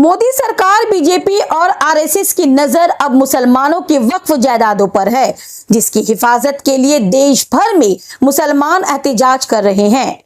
मोदी सरकार, बीजेपी और आरएसएस की नजर अब मुसलमानों की वक्फ जायदादों पर है, जिसकी हिफाजत के लिए देश भर में मुसलमान एहतजाज कर रहे हैं।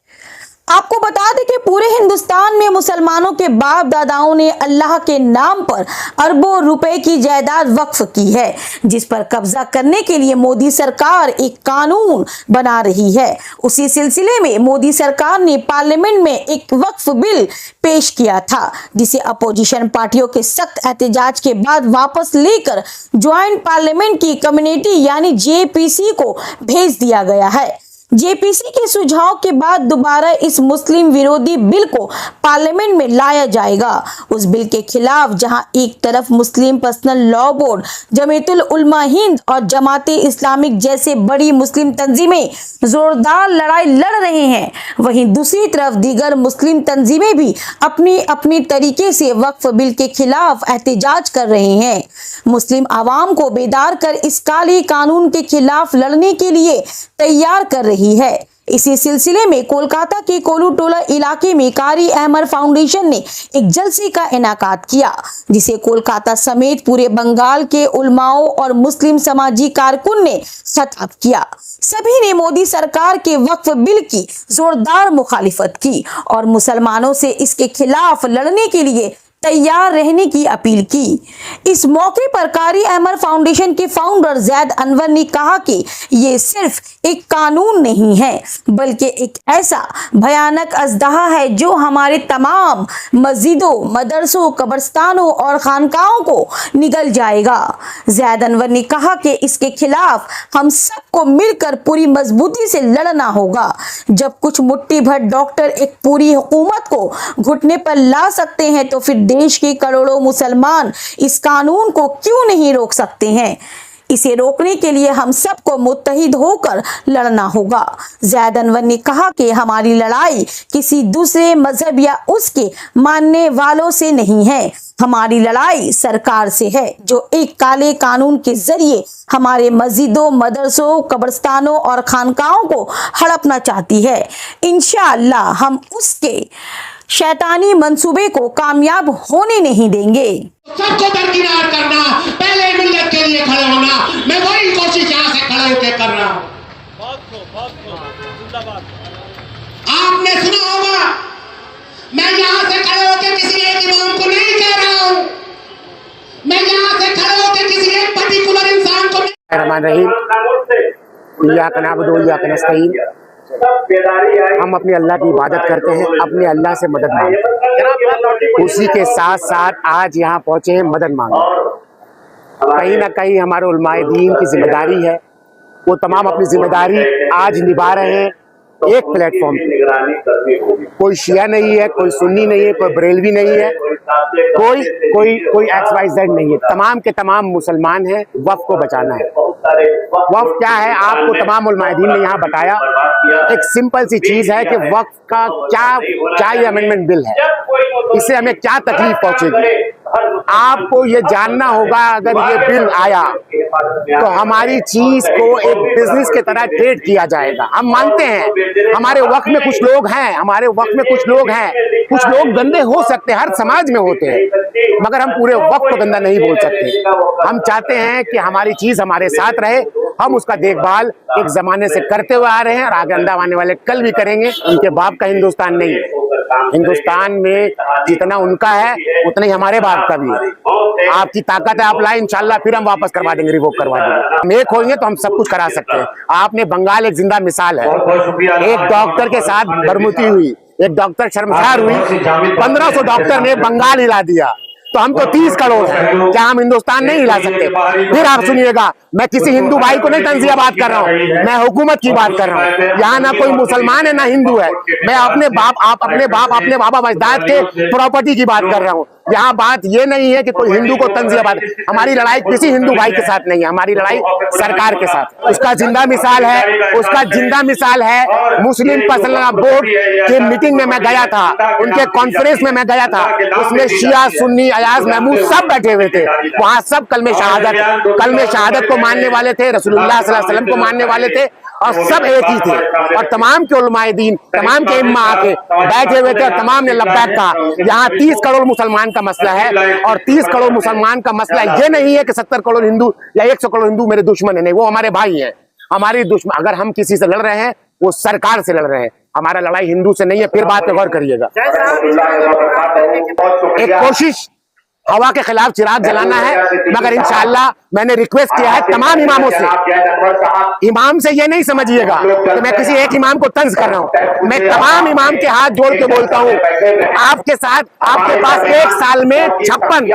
आपको बता दें कि पूरे हिंदुस्तान में मुसलमानों के बाप दादाओं ने अल्लाह के नाम पर अरबों रुपए की जायदाद वक्फ की है, जिस पर कब्जा करने के लिए मोदी सरकार एक कानून बना रही है। उसी सिलसिले में मोदी सरकार ने पार्लियामेंट में एक वक्फ बिल पेश किया था, जिसे अपोजिशन पार्टियों के सख्त एहतजाज के बाद वापस लेकर ज्वाइंट पार्लियामेंट की कमेटी यानी जेपीसी को भेज दिया गया है। जेपीसी के सुझाव के बाद दोबारा इस मुस्लिम विरोधी बिल को पार्लियामेंट में लाया जाएगा। उस बिल के खिलाफ जहां एक तरफ मुस्लिम पर्सनल लॉ बोर्ड, जमीयतुल उलमा हिंद और जमाते इस्लामिक जैसे बड़ी मुस्लिम तंजीमें जोरदार लड़ाई लड़ रहे हैं, वहीं दूसरी तरफ दीगर मुस्लिम तंजीमें भी अपनी अपनी तरीके से वक्फ बिल के खिलाफ एहतजाज कर रहे हैं। मुस्लिम आवाम को बेदार कर इस काले कानून के खिलाफ लड़ने के लिए तैयार कर रही है। इसी सिलसिले में कोलकाता के कोलूटोला इलाके में कारी अहमद फाउंडेशन ने एक जलसे का इनाकाद किया, जिसे कोलकाता समेत पूरे बंगाल के उलमाओं और मुस्लिम समाजी कारकुन ने खिताब किया। सभी ने मोदी सरकार के वक्फ बिल की जोरदार मुखालिफत की और मुसलमानों से इसके खिलाफ लड़ने के लिए तैयार रहने की अपील की। इस मौके पर कारी अहमद फाउंडेशन के फाउंडर जैद अनवर ने कहा कि ये सिर्फ एक कानून नहीं है, बल्कि एक ऐसा भयानक अजदहा है जो हमारे तमाम मस्जिदों, मदरसों, कब्रिस्तानों और खानकाहों को निगल जाएगा। जैद अनवर ने कहा कि इसके खिलाफ हम सबको मिलकर पूरी मजबूती से लड़ना होगा। जब कुछ मुट्ठी भर डॉक्टर एक पूरी हुकूमत को घुटने पर ला सकते हैं, तो फिर देश के करोड़ों मुसलमान इस कानून को क्यों नहीं रोक सकते हैं। इसे रोकने के लिए हम सबको मुत्तहिद होकर लड़ना होगा। जैद अनवर ने कहा कि हमारी लड़ाई किसी दूसरे मजहब या उसके मानने वालों से नहीं है, हमारी लड़ाई सरकार से है, जो एक काले कानून के जरिए हमारे मस्जिदों, मदरसों, कब्रिस्तानों और खानकाहों को हड़पना चाहती है। इंशाअल्लाह हम उसके शैतानी मंसूबे को कामयाब होने नहीं देंगे। सबको दरकिनार करना, पहले मिल्लत के लिए खड़े होना, मैं वही कोशिश यहाँ से खड़े होकर कर रहा हूँ। आपने सुना होगा, मैं यहाँ से खड़े होकर किसी एक इमाम को नहीं कह रहा हूँ, मैं यहाँ से खड़े होकर किसी एक पर्टिकुलर इंसान को हम अपने अल्लाह की इबादत करते हैं, अपने अल्लाह से मदद मांगते हैं। उसी के साथ साथ आज यहाँ पहुँचे हैं मदद मांगने। कहीं ना कहीं हमारे उलमाए दीन की जिम्मेदारी है, वो तमाम अपनी जिम्मेदारी आज निभा रहे हैं एक प्लेटफॉर्म पे। कोई शिया नहीं है, कोई सुन्नी नहीं है, कोई बरेलवी नहीं है, कोई XYZ नहीं है, तमाम के तमाम मुसलमान हैं। वक्फ को बचाना है। वक्फ क्या है, आपको तमाम उलमाए-दीन ने यहाँ बताया। एक सिंपल सी चीज है कि वक्फ का क्या ये अमेंडमेंट बिल है, इससे हमें क्या तकलीफ पहुंचेगी। आपको ये जानना होगा, अगर ये बिल आया तो हमारी चीज को एक बिजनेस की तरह ट्रेड किया जाएगा। हम मानते हैं हमारे वक्त में कुछ लोग हैं, कुछ लोग गंदे हो सकते हैं, हर समाज में होते हैं, मगर हम पूरे वक्त को गंदा नहीं बोल सकते। हम चाहते हैं कि हमारी चीज हमारे साथ रहे, हम उसका देखभाल एक जमाने से करते हुए आ रहे हैं और आगे अंदर आने वाले कल भी करेंगे। उनके बाप का हिंदुस्तान नहीं है, हिंदुस्तान में जितना उनका है उतना ही हमारे बाप का भी है। आपकी ताकत है, आप लाए, इंशाल्लाह फिर हम वापस करवा देंगे, रिवोक करवा देंगे। हम एक होंगे तो हम सब कुछ करा सकते हैं। आपने बंगाल एक जिंदा मिसाल है, एक डॉक्टर के साथ बरमुती हुई, एक डॉक्टर शर्मसार हुई, 1500 डॉक्टर ने बंगाल हिला दिया। तो हम तो 30 करोड़ हैं, क्या हम हिंदुस्तान नहीं हिला सकते? फिर आप सुनिएगा, मैं किसी हिंदू भाई को नहीं तंजिया बात कर रहा हूँ, मैं हुकूमत की बात कर रहा हूँ। यहाँ ना कोई मुसलमान है ना हिंदू है, मैं अपने बाबा अजदाद के प्रॉपर्टी की बात कर रहा हूँ। यहाँ बात ये नहीं है कि कोई हिंदू को तंजिया बात, हमारी लड़ाई किसी हिंदू भाई के साथ नहीं है, हमारी लड़ाई सरकार के साथ। उसका जिंदा मिसाल है मुस्लिम पर्सनल बोर्ड की मीटिंग में मैं गया था, उनके कॉन्फ्रेंस में मैं गया था, उसमें शिया, सुन्नी, अयाज, महमूद सब बैठे हुए थे। वहाँ सब कलमे शहादत को मानने वाले थे, रसूलुल्लाह सल्लल्लाहु अलैहि वसल्लम को मानने वाले थे और सब एक ही थे, और तमाम के उलमाए दीन, तमाम के इम्मा आके बैठे हुए थे और तमाम ने लब्बैक कहा। यहाँ 30 करोड़ मुसलमान का मसला है, और 30 करोड़ मुसलमान का मसला ये नहीं है कि 70 करोड़ हिंदू या 100 करोड़ हिंदू मेरे दुश्मन है, नहीं, वो हमारे भाई हैं, हमारी दुश्मन। अगर हम किसी से लड़ रहे हैं वो सरकार से लड़ रहे हैं, हमारा लड़ाई हिंदू से नहीं है, फिर बात पे गौर करिएगा। एक कोशिश हवा के खिलाफ चिराग जलाना है, मगर इंशाअल्लाह मैंने रिक्वेस्ट किया है तमाम इमामों से, इमाम से ये नहीं समझिएगा कि मैं किसी एक इमाम को तंज कर रहा हूँ, मैं तमाम इमाम के हाथ जोड़ के बोलता हूँ, आपके साथ आपके पास एक साल में 56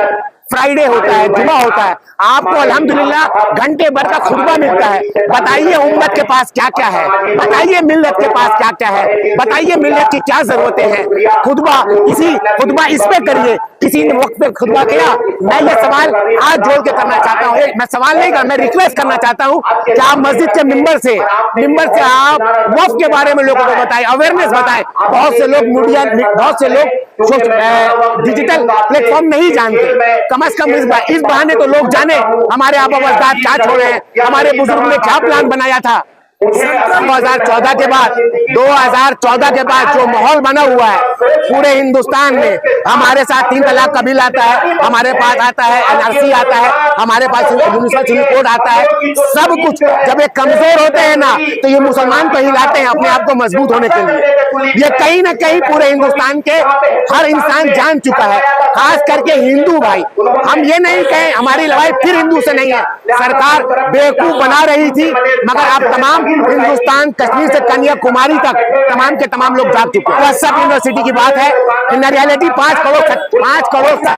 फ्राइडे होता है, जुमा होता है, आपको अल्हम्दुलिल्लाह घंटे भर का खुतबा मिलता है। बताइए उम्मत के पास क्या क्या है, बताइए मिल्लत के पास क्या क्या है, बताइए मिल्लत की क्या जरूरतें हैं। खुतबा इस पे करिए, किसी ने वक्त पे खुतबा किया। मैं ये सवाल हाथ जोड़ के करना चाहता हूँ, मैं सवाल नहीं कर, मैं रिक्वेस्ट करना चाहता हूँ कि आप मस्जिद के मिंबर से आप वक्त के बारे में लोगों को बताएं, अवेयरनेस बताएं। बहुत से लोग मीडिया, बहुत से लोग डिजिटल प्लेटफॉर्म नहीं जानते, कम से कम इस बहाने तो लोग जाने हमारे आबा अजदाद क्या छोड़े हैं, हमारे बुजुर्ग ने क्या प्लान बनाया था। 2014 के बाद जो माहौल बना हुआ है पूरे हिंदुस्तान में, हमारे साथ 3 तलाक का बिल आता है, हमारे पास आता है NRC आता है, हमारे पास यूनिवर्सल कोड आता है, सब कुछ। जब ये कमजोर होते हैं ना तो ये मुसलमान को हिलाते हैं अपने आप को मजबूत होने के लिए। ये कहीं ना कहीं पूरे हिंदुस्तान के हर इंसान जान चुका है, खास करके हिंदू भाई। हम ये नहीं कहें हमारी लड़ाई फिर हिंदू से नहीं है, सरकार बेवकूफ बना रही थी, मगर आप तमाम हिंदुस्तान कश्मीर से कन्याकुमारी तक तमाम के तमाम लोग जाग चुके हैं। सब यूनिवर्सिटी की बात है, इन रियलिटी 5 करोड़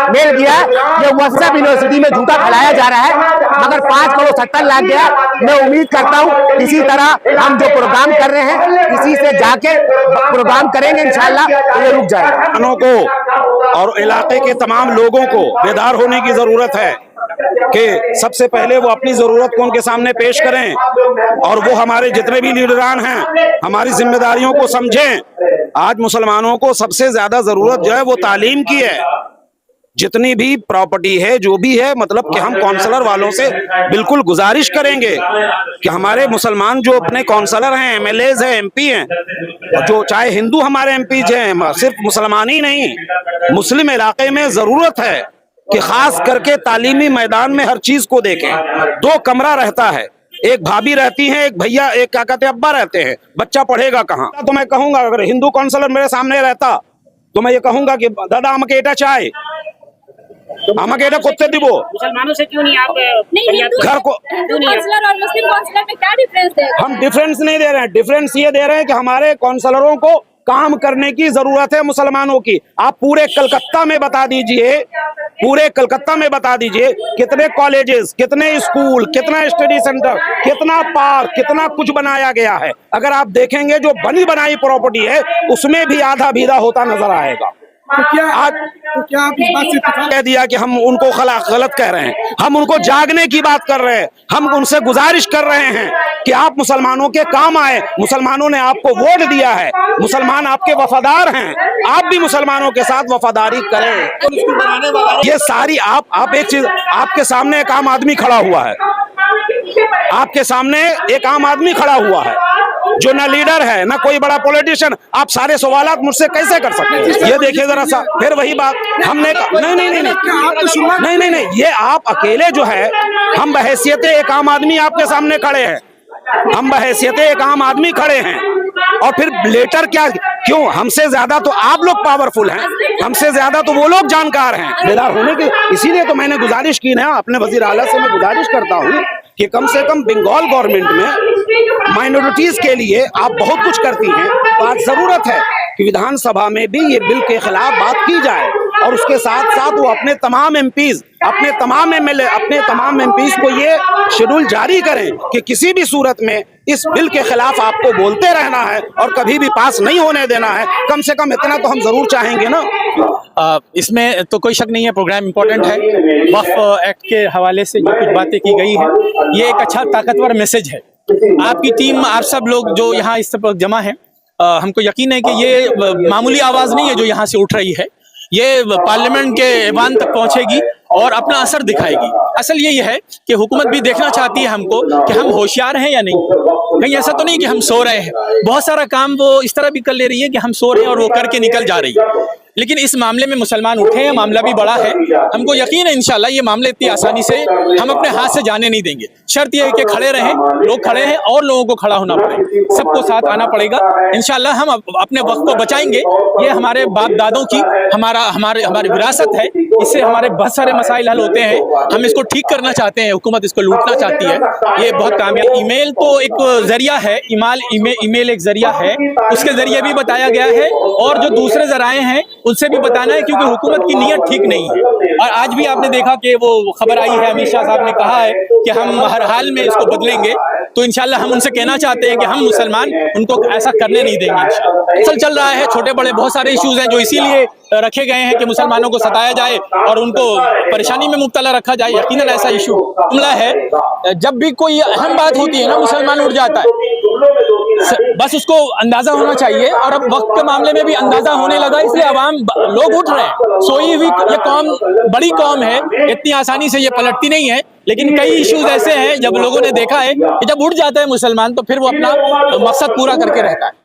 मिल गया। ये व्हाट्सएप यूनिवर्सिटी में झूठा फैलाया जा रहा है, मगर 5 करोड़ 70 लाख गया। मैं उम्मीद करता हूँ इसी तरह हम जो प्रोग्राम कर रहे हैं इसी से जाके प्रोग्राम करेंगे इंशाल्लाह, तो ये रुक जाएगा। को और इलाके के तमाम लोगों को बेदार होने की जरूरत है कि सबसे पहले वो अपनी जरूरत को उनके सामने पेश करें, और वो हमारे जितने भी लीडरान हैं हमारी जिम्मेदारियों को समझें। आज मुसलमानों को सबसे ज्यादा जरूरत जो है वो तालीम की है। जितनी भी प्रॉपर्टी है, जो भी है, मतलब कि हम काउंसलर वालों से बिल्कुल गुजारिश करेंगे कि हमारे मुसलमान जो अपने काउंसलर हैं, MLAs हैं, MP हैं, जो चाहे हिंदू हमारे MPs हैं, सिर्फ मुसलमान ही नहीं, मुस्लिम इलाके में जरूरत है कि खास करके तालीमी मैदान में हर चीज को देखें। 2 कमरा रहता है, एक भाभी रहती है, एक भैया, एक क्या कहते हैं अब्बा रहते हैं, बच्चा पढ़ेगा कहाँ? तो मैं कहूंगा अगर हिंदू काउंसलर मेरे सामने रहता तो मैं ये कहूंगा कि दादा हमके एटा चाय, हमके एटा कुत्ते दिबो। मुसलमानों से क्यों नहीं आप घर को काउंसलर और मुस्लिम काउंसलर में क्या डिफरेंस है? हम डिफरेंस नहीं दे रहे हैं, डिफरेंस ये दे रहे हैं कि हमारे काउंसलरों को काम करने की जरूरत है मुसलमानों की। आप पूरे कलकत्ता में बता दीजिए, पूरे कलकत्ता में बता दीजिए कितने कॉलेजेस, कितने स्कूल, कितना स्टडी सेंटर, कितना पार्क, कितना कुछ बनाया गया है। अगर आप देखेंगे जो बनी बनाई प्रॉपर्टी है उसमें भी आधा भीदा होता नजर आएगा। तो क्या आप इस बात से कह दिया कि हम उनको गलत कह रहे हैं, हम उनको जागने की बात कर रहे हैं, हम उनसे गुजारिश कर रहे हैं कि आप मुसलमानों के काम आए। मुसलमानों ने आपको वोट दिया है, मुसलमान आपके वफादार हैं, आप भी मुसलमानों के साथ वफादारी करें। ये सारी आप एक चीज, आपके सामने एक आम आदमी खड़ा हुआ है, आपके सामने एक आम आदमी खड़ा हुआ है जो ना लीडर है ना कोई बड़ा पॉलिटिशियन। आप सारे सवालात मुझसे कैसे कर सकते हैं? ये देखिए जरा सा, फिर वही बात हमने नहीं, ये आप अकेले जो है, हम बहैसियत एक आम आदमी आपके सामने खड़े हैं, हम बहैसियत एक आम आदमी खड़े हैं, और फिर लेटर क्या, क्यों? हमसे ज्यादा तो आप लोग पावरफुल हैं, हमसे ज्यादा तो वो लोग जानकार हैं बेदार होने के। इसीलिए तो मैंने गुजारिश की ना, अपने वजीर आला से मैं गुजारिश करता हूँ कि कम से कम बंगाल गवर्नमेंट में माइनॉरिटीज के लिए आप बहुत कुछ करती हैं, तो आज जरूरत है कि विधानसभा में भी ये बिल के खिलाफ बात की जाए, और उसके साथ साथ वो अपने तमाम MPs, अपने तमाम MLA, अपने तमाम MPs को ये शेड्यूल जारी करें कि किसी भी सूरत में इस बिल के खिलाफ आपको बोलते रहना है और कभी भी पास नहीं होने देना है। कम से कम इतना तो हम जरूर चाहेंगे ना। इसमें तो कोई शक नहीं है, प्रोग्राम इम्पोर्टेंट है। वक्फ एक्ट के हवाले से जो कुछ बातें की गई है, ये एक अच्छा ताकतवर मैसेज है। आपकी टीम, आप सब लोग जो यहाँ इस पर जमा है, हमको यकीन है कि ये मामूली आवाज़ नहीं है जो यहाँ से उठ रही है, ये पार्लियामेंट के ऐवान तक पहुँचेगी और अपना असर दिखाएगी। असल यही है कि हुकूमत भी देखना चाहती है हमको कि हम होशियार हैं या नहीं। कहीं ऐसा तो नहीं कि हम सो रहे हैं। बहुत सारा काम वो इस तरह भी कर ले रही है कि हम सो रहे हैं और वो करके निकल जा रही है। लेकिन इस मामले में मुसलमान उठे हैं, मामला भी बड़ा है। हमको यकीन है इंशाल्लाह ये मामले इतनी आसानी से हम अपने हाथ से जाने नहीं देंगे। शर्त यह है कि खड़े रहें, लोग खड़े हैं और लोगों को खड़ा होना पड़े, सबको साथ आना पड़ेगा। इंशाल्लाह हम अपने वक्त को बचाएंगे। ये हमारे बाप दादों की हमारी विरासत है। इससे हमारे बहुत सारे मसाइल हल होते हैं। हम इसको ठीक करना चाहते हैं, हुकूमत इसको लूटना चाहती है। ये बहुत कामयाब। ईमेल तो एक जरिया है, ईमेल एक जरिया है, उसके जरिए भी बताया गया है और जो दूसरे जराए हैं उनसे भी बताना है, क्योंकि हुकूमत की नीयत ठीक नहीं है। और आज भी आपने देखा कि वो खबर आई है, अमित शाह साहब ने कहा है कि हम हर हाल में इसको बदलेंगे। तो इंशाल्लाह हम उनसे कहना चाहते हैं कि हम मुसलमान उनको ऐसा करने नहीं देंगे। इंशाल्लाह चल रहा है, छोटे बड़े बहुत सारे इश्यूज हैं जो इसीलिए रखे गए हैं कि मुसलमानों को सताया जाए और उनको परेशानी में मुब्तला रखा जाए। यकीनन ऐसा इशू मामला है। जब भी कोई अहम बात होती है ना, मुसलमान उठ जाता है। बस उसको अंदाजा होना चाहिए और अब वक्त के मामले में भी अंदाजा होने लगा, इसलिए अवाम लोग उठ रहे हैं। सोई हुई ये कौम बड़ी कौम है, इतनी आसानी से ये पलटती नहीं है। लेकिन कई इश्यूज ऐसे हैं जब लोगों ने देखा है कि जब उठ जाता है मुसलमान तो फिर वो अपना मकसद पूरा करके रहता है।